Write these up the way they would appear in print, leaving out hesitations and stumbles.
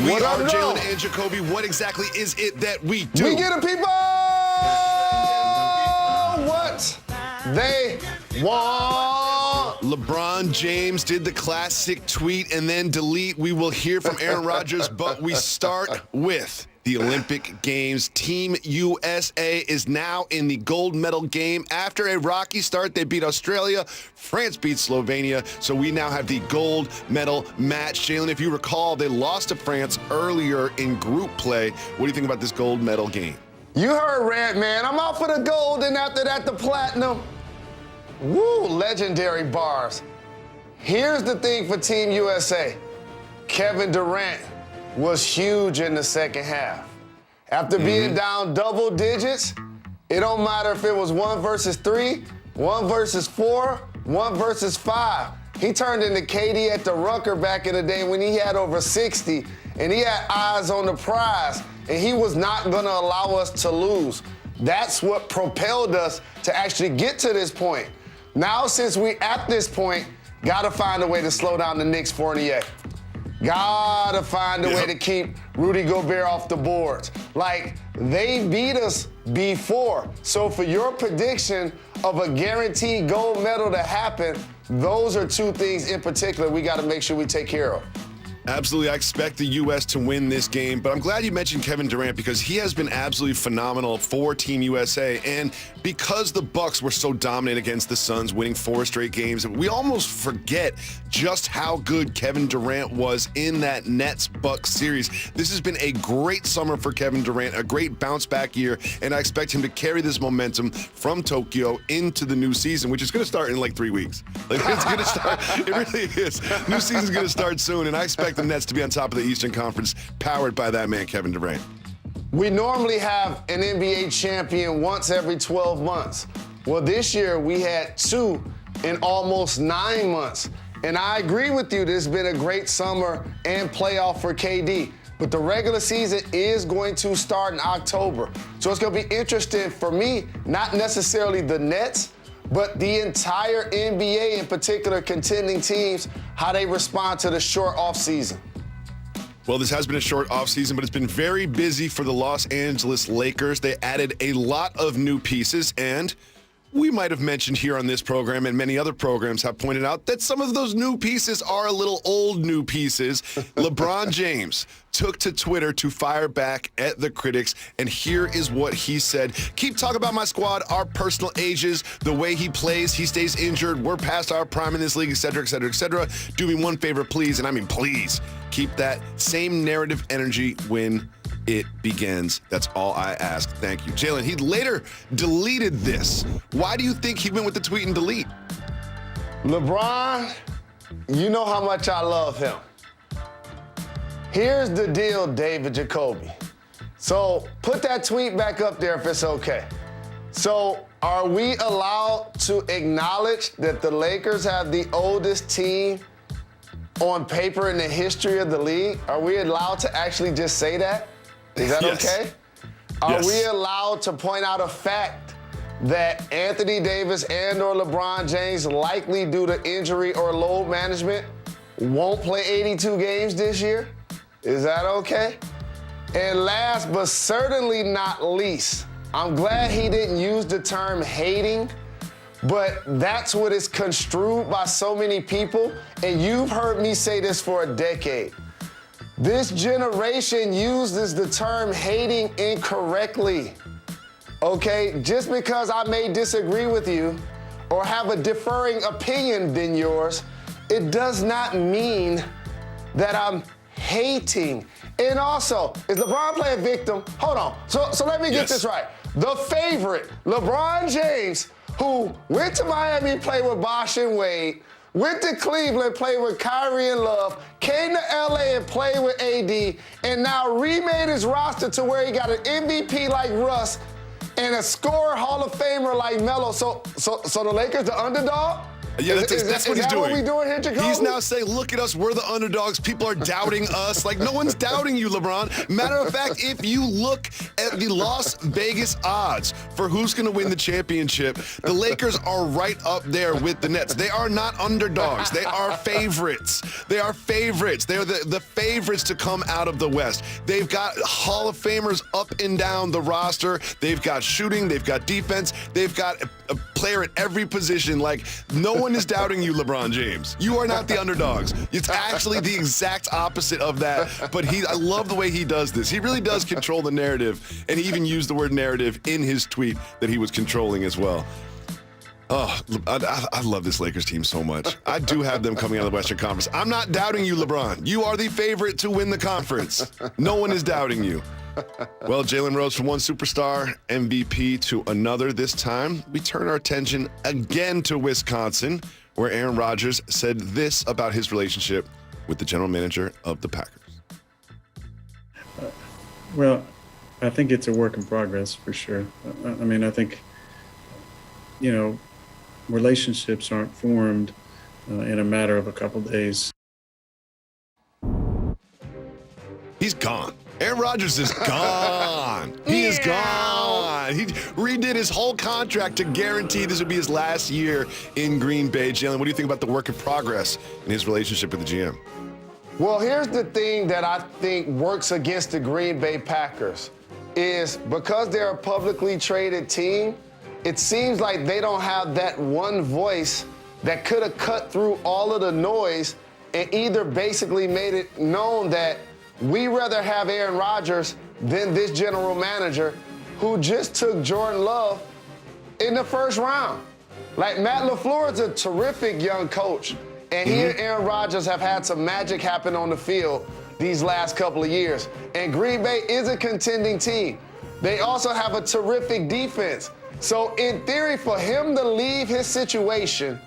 Jacoby. We What are up, Jalen no? and Jacoby. What exactly is it that we do? We get the people what they want. LeBron James did the classic tweet and then delete. We will hear from Aaron Rodgers, but we start with the Olympic Games. Team USA is now in the gold medal game. After a rocky start, they beat Australia. France beat Slovenia. So we now have the gold medal match. Jalen, if you recall, they lost to France earlier in group play. What do you think about this gold medal game? You heard Red Man. I'm out for the gold and after that the platinum. Woo, legendary bars. Here's the thing for Team USA. Kevin Durant was huge in the second half. After being down double digits, it don't matter if it was 1 versus 3, 1 versus 4, 1 versus 5. He turned into KD at the Rucker back in the day when he had over 60 and he had eyes on the prize and he was not gonna allow us to lose. That's what propelled us to actually get to this point. Now, since we at this point, gotta find a way to slow down the Knicks Fournier. Gotta find a way to keep Rudy Gobert off the boards. Like, they beat us before. So for your prediction of a guaranteed gold medal to happen, those are two things in particular we gotta make sure we take care of. Absolutely. I expect the U.S. to win this game, but I'm glad you mentioned Kevin Durant because he has been absolutely phenomenal for Team USA. And because the Bucks were so dominant against the Suns, winning 4 straight games, we almost forget just how good Kevin Durant was in that Nets-Bucks series. This has been a great summer for Kevin Durant, a great bounce-back year, and I expect him to carry this momentum from Tokyo into the new season, which is going to start in like 3 weeks. Like, it's going to start. It really is. New season's going to start soon, and I expect the Nets to be on top of the Eastern Conference, powered by that man, Kevin Durant. We normally have an NBA champion once every 12 months. Well, this year we had 2 in almost 9 months. And I agree with you, this has been a great summer and playoff for KD. But the regular season is going to start in October. So it's going to be interesting for me, not necessarily the Nets, but the entire NBA, in particular contending teams, how they respond to the short offseason. Well, this has been a short offseason, but it's been very busy for the Los Angeles Lakers. They added a lot of new pieces, and we might have mentioned here on this program and many other programs have pointed out that some of those new pieces are a little old new pieces. LeBron James took to Twitter to fire back at the critics, and here is what he said. Keep talking about my squad, our personal ages, the way he plays, he stays injured, we're past our prime in this league, et cetera, et cetera, et cetera. Do me one favor, please, and I mean please, keep that same narrative energy when it begins. That's all I ask. Thank you. Jalen, he later deleted this. Why do you think he went with the tweet and delete? LeBron, you know how much I love him. Here's the deal, David Jacoby. So put that tweet back up there if it's okay. So are we allowed to acknowledge that the Lakers have the oldest team on paper in the history of the league? Are we allowed to actually just say that? Is that okay? Are we allowed to point out a fact that Anthony Davis and or LeBron James, likely due to injury or load management, won't play 82 games this year? Is that okay? And last but certainly not least, I'm glad he didn't use the term hating, but that's what is construed by so many people, and you've heard me say this for a decade. This generation uses the term hating incorrectly, okay? Just because I may disagree with you or have a differing opinion than yours, it does not mean that I'm hating. And also, is LeBron playing victim? Hold on. So let me get this right. The favorite, LeBron James, who went to Miami, played with Bosh and Wade, went to Cleveland, played with Kyrie and Love, came to LA and played with AD, and now remade his roster to where he got an MVP like Russ and a scorer Hall of Famer like Melo. So the Lakers the underdog? Yeah, that's what he's doing. What we doing here, Jacoby? He's now saying, look at us, we're the underdogs. People are doubting us. Like, no one's doubting you, LeBron. Matter of fact, if you look at the Las Vegas odds for who's going to win the championship, the Lakers are right up there with the Nets. They are not underdogs. They are favorites. They are favorites. They are the favorites to come out of the West. They've got Hall of Famers up and down the roster. They've got shooting. They've got defense. They've got a player at every position. Like, no one is doubting you, LeBron James. You are not the underdogs. It's actually the exact opposite of that. But I love the way he does this. He really does control the narrative. And he even used the word narrative in his tweet that he was controlling as well. Oh, I love this Lakers team so much. I do have them coming out of the Western Conference. I'm not doubting you, LeBron. You are the favorite to win the conference. No one is doubting you. Well, Jalen rose from one superstar MVP to another. This time, we turn our attention again to Wisconsin, where Aaron Rodgers said this about his relationship with the general manager of the Packers. Well, I think it's a work in progress for sure. I mean, I think, relationships aren't formed in a matter of a couple days. He's gone. Aaron Rodgers is gone. He is gone. He redid his whole contract to guarantee this would be his last year in Green Bay. Jalen, what do you think about the work in progress in his relationship with the GM? Well, here's the thing that I think works against the Green Bay Packers is because they're a publicly traded team, it seems like they don't have that one voice that could have cut through all of the noise and either basically made it known that we rather have Aaron Rodgers than this general manager who just took Jordan Love in the first round. Like, Matt LaFleur is a terrific young coach, and he and Aaron Rodgers have had some magic happen on the field these last couple of years. And Green Bay is a contending team. They also have a terrific defense. So in theory, for him to leave his situation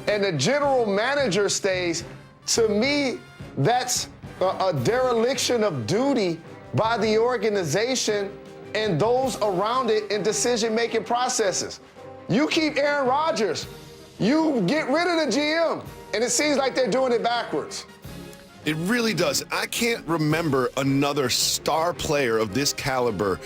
and the general manager stays, to me, that's a dereliction of duty by the organization and those around it in decision-making processes. You keep Aaron Rodgers, you get rid of the GM, and it seems like they're doing it backwards. It really does. I can't remember another star player of this caliber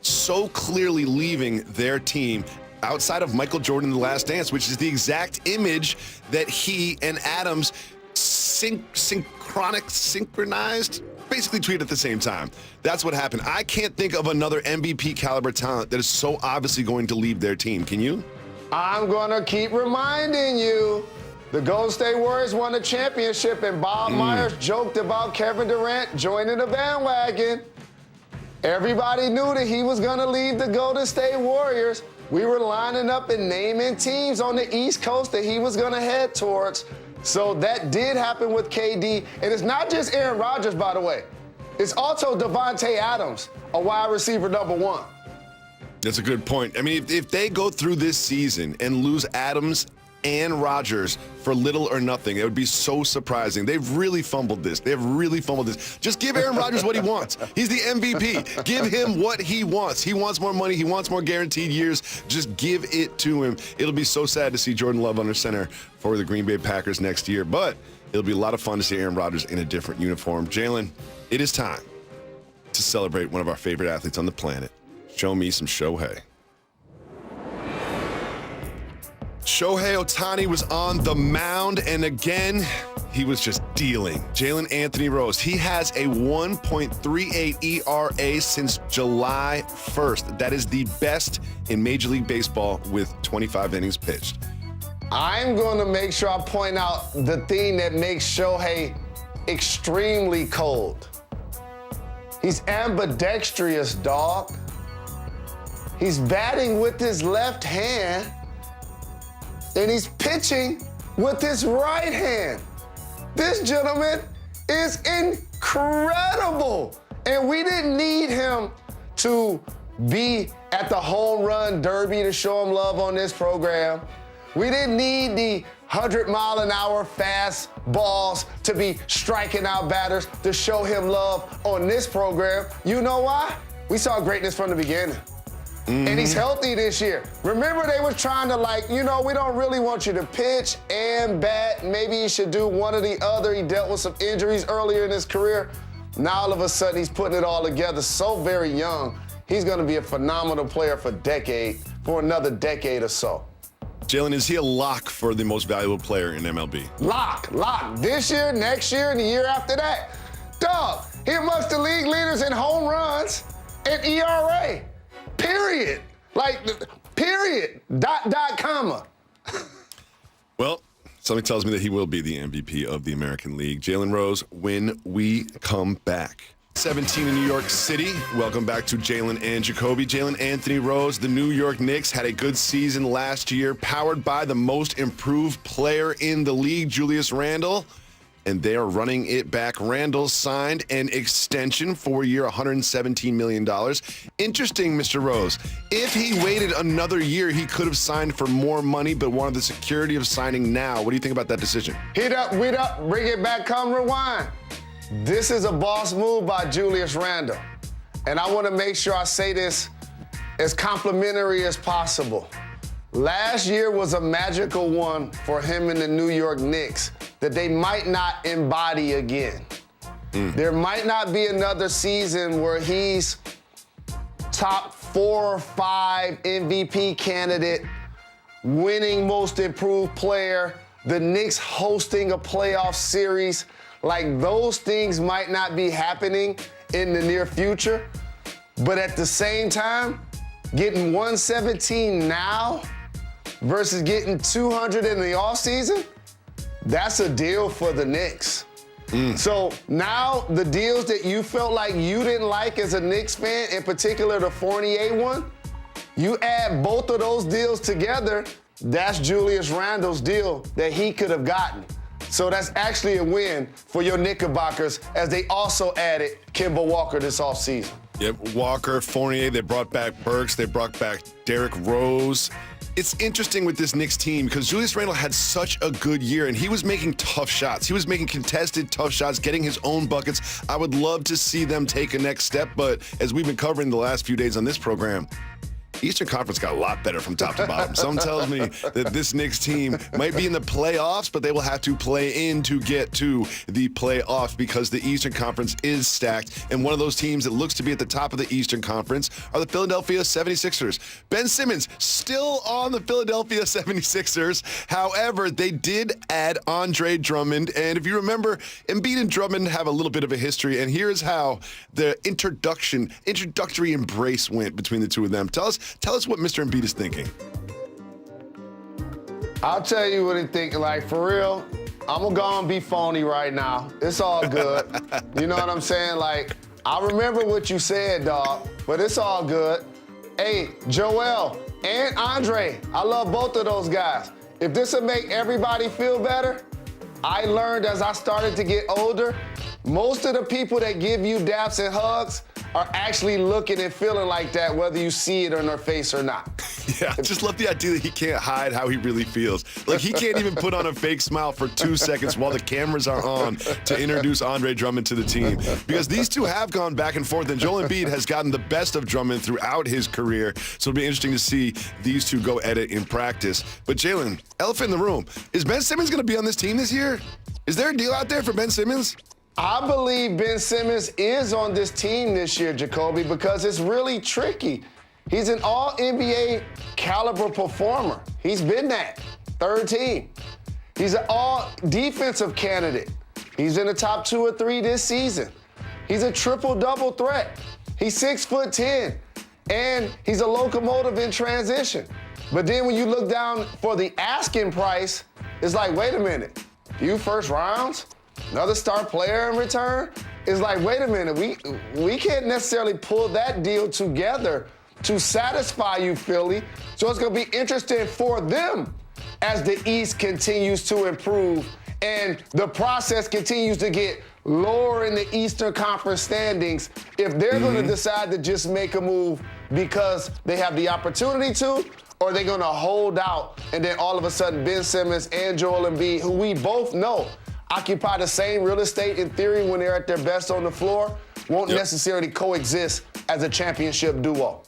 so clearly leaving their team outside of Michael Jordan in The Last Dance, which is the exact image that he and Adams synchronized, basically tweeted at the same time. That's what happened. I can't think of another MVP caliber talent that is so obviously going to leave their team. Can you? I'm going to keep reminding you, the Golden State Warriors won the championship, and Bob Myers joked about Kevin Durant joining the bandwagon. Everybody knew that he was going to leave the Golden State Warriors. We were lining up and naming teams on the East Coast that he was going to head towards. So that did happen with KD. And it's not just Aaron Rodgers, by the way. It's also Devontae Adams, a wide receiver #1. That's a good point. I mean, if they go through this season and lose Adams and Rodgers for little or nothing, it would be so surprising. They've really fumbled this. Just give Aaron Rodgers what he wants. He's the MVP. Give him what he wants. He wants more money. He wants more guaranteed years. Just give it to him. It'll be so sad to see Jordan Love under center for the Green Bay Packers next year, but it'll be a lot of fun to see Aaron Rodgers in a different uniform. Jalen, it is time to celebrate one of our favorite athletes on the planet. Show me some Shohei. Shohei Ohtani was on the mound, and again, he was just dealing. Jalen Anthony Rose, he has a 1.38 ERA since July 1st. That is the best in Major League Baseball with 25 innings pitched. I'm going to make sure I point out the thing that makes Shohei extremely cold. He's ambidextrous, dog. He's batting with his left hand, and he's pitching with his right hand. This gentleman is incredible. And we didn't need him to be at the home run derby to show him love on this program. We didn't need the 100-mile-an-hour fast balls to be striking out batters to show him love on this program. You know why? We saw greatness from the beginning. And he's healthy this year. Remember, they were trying to we don't really want you to pitch and bat. Maybe he should do one or the other. He dealt with some injuries earlier in his career. Now, all of a sudden, he's putting it all together so very young. He's going to be a phenomenal player for another decade or so. Jalen, is he a lock for the most valuable player in MLB? Lock. This year, next year, and the year after that. Dog, he amongst the league leaders in home runs and ERA. Period. Period. Comma. Well, something tells me that he will be the MVP of the American League. Jalen Rose, when we come back. 17 in New York City. Welcome back to Jalen and Jacoby. Jalen Anthony Rose, the New York Knicks, had a good season last year, powered by the most improved player in the league, Julius Randle. And they are running it back. Randle signed an extension, 4-year, $117 million. Interesting, Mr. Rose. If he waited another year, he could have signed for more money, but wanted the security of signing now. What do you think about that decision? Hit up, bring it back, come rewind. This is a boss move by Julius Randle. And I want to make sure I say this as complimentary as possible. Last year was a magical one for him in the New York Knicks that they might not embody again. There might not be another season where he's top 4 or 5 MVP candidate, winning most improved player, the Knicks hosting a playoff series. Those things might not be happening in the near future. But at the same time, getting 117 now versus getting 200 in the offseason, that's a deal for the Knicks. So now the deals that you felt like you didn't like as a Knicks fan, in particular the Fournier one, you add both of those deals together, that's Julius Randle's deal that he could have gotten. So that's actually a win for your Knickerbockers, as they also added Kemba Walker this offseason. Yep, Walker, Fournier, they brought back Burks, they brought back Derrick Rose. It's interesting with this Knicks team because Julius Randle had such a good year and he was making tough shots. He was making contested tough shots, getting his own buckets. I would love to see them take a next step, but as we've been covering the last few days on this program, Eastern Conference got a lot better from top to bottom. Some tells me that this Knicks team might be in the playoffs, but they will have to play in to get to the playoffs because the Eastern Conference is stacked. And one of those teams that looks to be at the top of the Eastern Conference are the Philadelphia 76ers. Ben Simmons still on the Philadelphia 76ers. However, they did add Andre Drummond. And if you remember, Embiid and Drummond have a little bit of a history. And here's how the introductory embrace went between the two of them. Tell us what Mr. Embiid is thinking. I'll tell you what he's thinking. For real, I'm going to go and be phony right now. It's all good. You know what I'm saying? I remember what you said, dog, but it's all good. Hey, Joel and Andre, I love both of those guys. If this will make everybody feel better, I learned as I started to get older, most of the people that give you daps and hugs are actually looking and feeling like that, whether you see it on their face or not. Yeah, I just love the idea that he can't hide how he really feels. He can't even put on a fake smile for 2 seconds while the cameras are on to introduce Andre Drummond to the team. Because these two have gone back and forth, and Joel Embiid has gotten the best of Drummond throughout his career. So it'll be interesting to see these two go at it in practice. But Jalen, elephant in the room, is Ben Simmons going to be on this team this year? Is there a deal out there for Ben Simmons? I believe Ben Simmons is on this team this year, Jacoby, because it's really tricky. He's an all-NBA caliber performer. He's been that, third team. He's an all-defensive candidate. He's in the top 2 or 3 this season. He's a triple-double threat. He's 6'10", and he's a locomotive in transition. But then when you look down for the asking price, it's wait a minute, few first rounds? Another star player in return? It's wait a minute, we can't necessarily pull that deal together to satisfy you, Philly. So it's going to be interesting for them as the East continues to improve and the process continues to get lower in the Eastern Conference standings. If they're going to decide to just make a move because they have the opportunity to, or they're going to hold out and then all of a sudden Ben Simmons and Joel Embiid, who we both know occupy the same real estate in theory when they're at their best on the floor, won't necessarily coexist as a championship duo.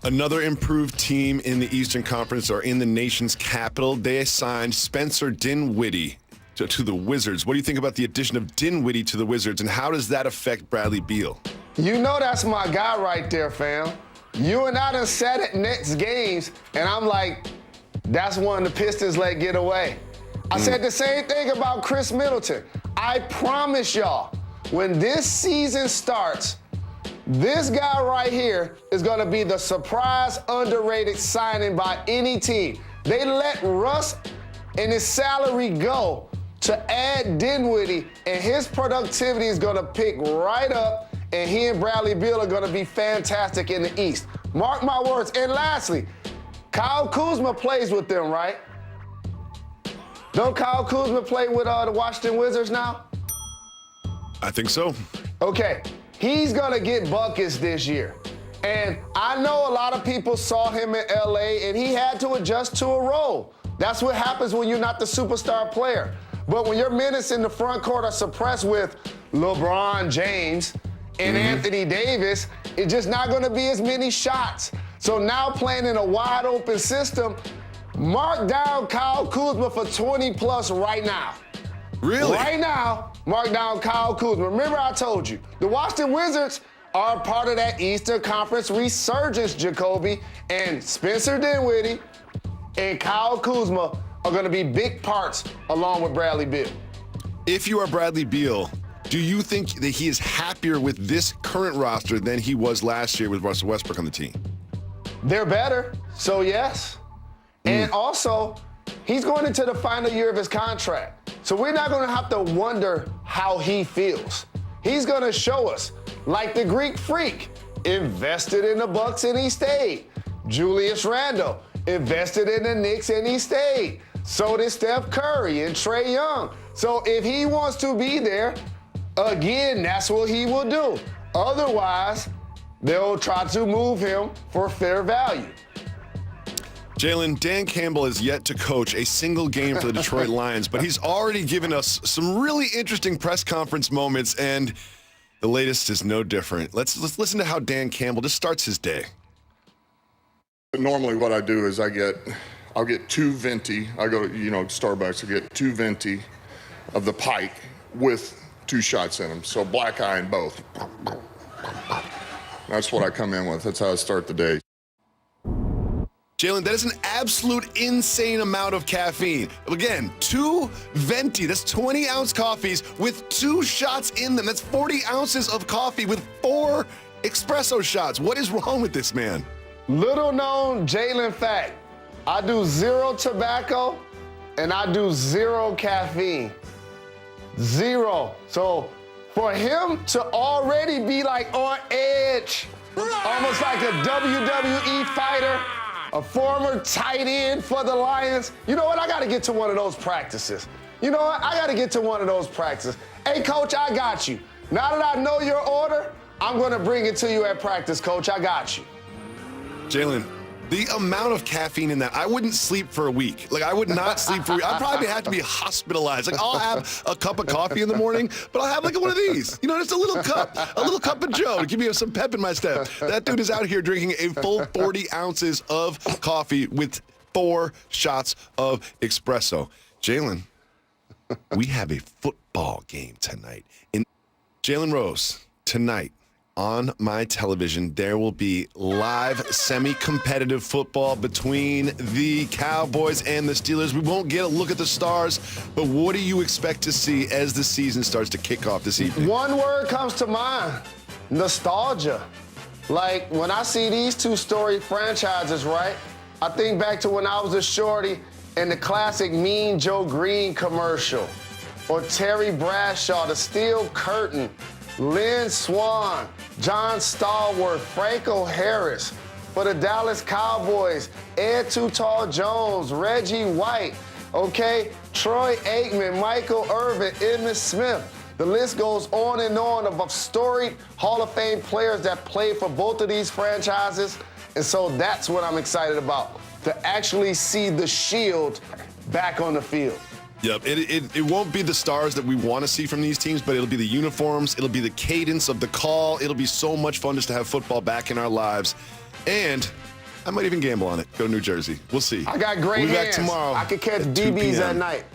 Another improved team in the Eastern Conference or in the nation's capital. They signed Spencer Dinwiddie to the Wizards. What do you think about the addition of Dinwiddie to the Wizards, and how does that affect Bradley Beal? You know that's my guy right there, fam. You and I done sat at Nets games, and I'm like, that's one the Pistons let get away. I said the same thing about Chris Middleton. I promise y'all, when this season starts, this guy right here is going to be the surprise underrated signing by any team. They let Russ and his salary go to add Dinwiddie, and his productivity is going to pick right up, and he and Bradley Beal are going to be fantastic in the East. Mark my words. And lastly, Kyle Kuzma plays with them, right? Don't Kyle Kuzma play with the Washington Wizards now? I think so. Okay, he's going to get buckets this year. And I know a lot of people saw him in LA, and he had to adjust to a role. That's what happens when you're not the superstar player. But when your minutes in the front court are suppressed with LeBron James and Anthony Davis, it's just not going to be as many shots. So now playing in a wide open system, mark down Kyle Kuzma for 20+ right now. Really? Right now, mark down Kyle Kuzma. Remember I told you, the Washington Wizards are part of that Eastern Conference resurgence, Jacoby, and Spencer Dinwiddie and Kyle Kuzma are going to be big parts along with Bradley Beal. If you are Bradley Beal, do you think that he is happier with this current roster than he was last year with Russell Westbrook on the team? They're better, so yes. And also, he's going into the final year of his contract. So we're not going to have to wonder how he feels. He's going to show us, like the Greek freak, invested in the Bucks and he stayed. Julius Randle invested in the Knicks and he stayed. So did Steph Curry and Trae Young. So if he wants to be there, again, that's what he will do. Otherwise, they'll try to move him for fair value. Jalen, Dan Campbell has yet to coach a single game for the Detroit Lions, but he's already given us some really interesting press conference moments, and the latest is no different. Let's listen to how Dan Campbell just starts his day. Normally what I do is I'll get 2 venti. I go to, Starbucks, I get 2 venti of the pike with 2 shots in them. So black eye in both. That's what I come in with. That's how I start the day. Jalen, that is an absolute insane amount of caffeine. Again, 2 venti, that's 20-ounce coffees with 2 shots in them. That's 40 ounces of coffee with 4 espresso shots. What is wrong with this man? Little known Jalen fact, I do 0 tobacco and I do 0 caffeine. 0. So for him to already be like on edge, almost like a WWE fighter, a former tight end for the Lions, you know what? I got to get to one of those practices. You know what? I got to get to one of those practices. Hey, Coach, I got you. Now that I know your order, I'm going to bring it to you at practice, Coach. I got you. Jalen, the amount of caffeine in that, I wouldn't sleep for a week. Like, I would not sleep for a week. I'd probably have to be hospitalized. Like, I'll have a cup of coffee in the morning, but I'll have like one of these. You know, just a little cup of Joe to give me some pep in my step. That dude is out here drinking a full 40 ounces of coffee with 4 shots of espresso. Jalen, we have a football game tonight. In Jalen Rose, tonight, on my television, there will be live semi-competitive football between the Cowboys and the Steelers. We won't get a look at the stars, but what do you expect to see as the season starts to kick off this evening? One word comes to mind: nostalgia. Like, when I see these 2 storied franchises, right, I think back to when I was a shorty and the classic Mean Joe Green commercial, or Terry Bradshaw, the Steel Curtain, Lynn Swann, John Stallworth, Franco Harris. For the Dallas Cowboys, Ed Too Tall Jones, Reggie White, okay? Troy Aikman, Michael Irvin, Emmitt Smith. The list goes on and on of storied Hall of Fame players that played for both of these franchises. And so that's what I'm excited about, to actually see the Shield back on the field. Yep, it won't be the stars that we want to see from these teams, but it'll be the uniforms, it'll be the cadence of the call. It'll be so much fun just to have football back in our lives. And I might even gamble on it. Go to New Jersey. We'll see. I got great We'll be hands. back tomorrow. I could catch at 2 BBs at p.m. night.